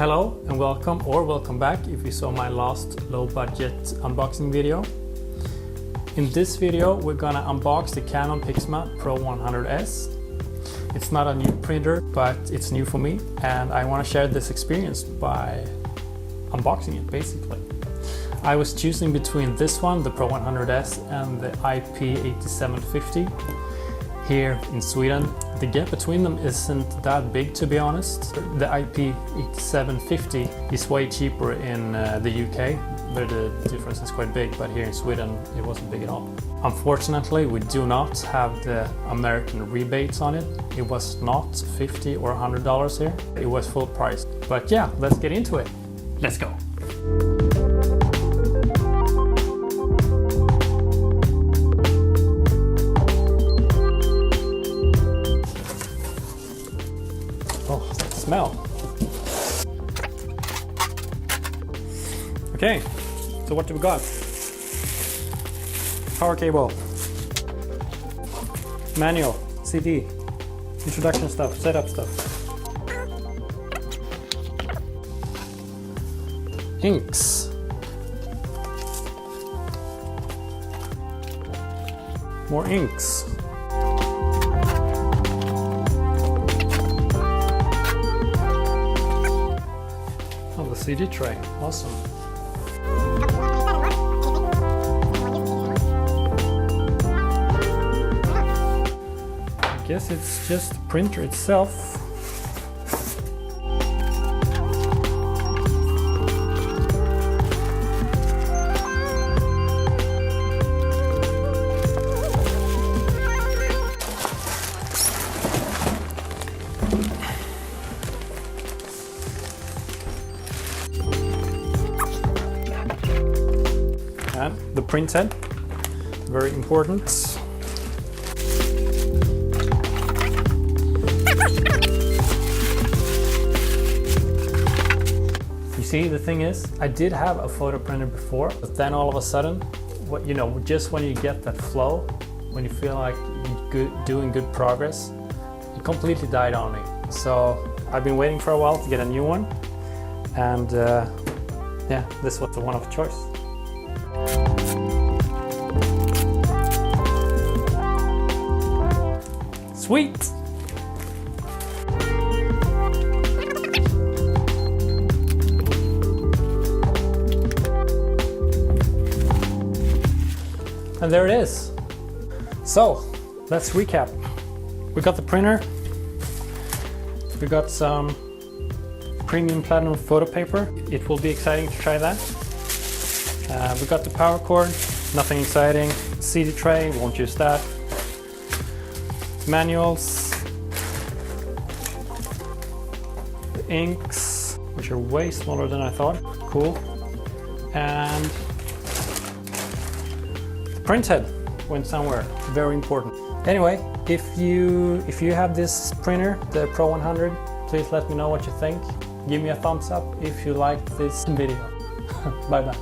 Hello and welcome back if you saw my last low budget unboxing video. In this video we're gonna unbox the Canon PIXMA PRO-100S. It's not a new printer, but it's new for me and I want to share this experience by unboxing it basically. I was choosing between this one, the PRO-100S, and the IP8750 here in Sweden. The gap between them isn't that big, to be honest. The IP8750 is way cheaper in the UK, where the difference is quite big, but here in Sweden it wasn't big at all. Unfortunately, we do not have the American rebates on it. It was not $50 or $100 here. It was full price. But yeah, let's get into it. Let's go. Oh, smell. Okay, so what do we got? Power cable, manual, CD, introduction stuff, setup stuff, inks, more inks. Oh, the CD tray, awesome. I guess it's just the printer itself. And the printhead, very important. You see, the thing is, I did have a photo printer before, but then all of a sudden, just when you get that flow, when you feel like you're doing good progress, it completely died on me. So I've been waiting for a while to get a new one, and yeah, this was the one of choice. Sweet! And there it is. So let's recap. We got the printer, we got some premium platinum photo paper. It will be exciting to try that. We got the power cord, nothing exciting. CD tray, won't use that. Manuals, the inks, which are way smaller than I thought. Cool. And the printhead went somewhere, very important. Anyway, if you have this printer, the PRO-100, please let me know what you think. Give me a thumbs up if you liked this video. Bye bye.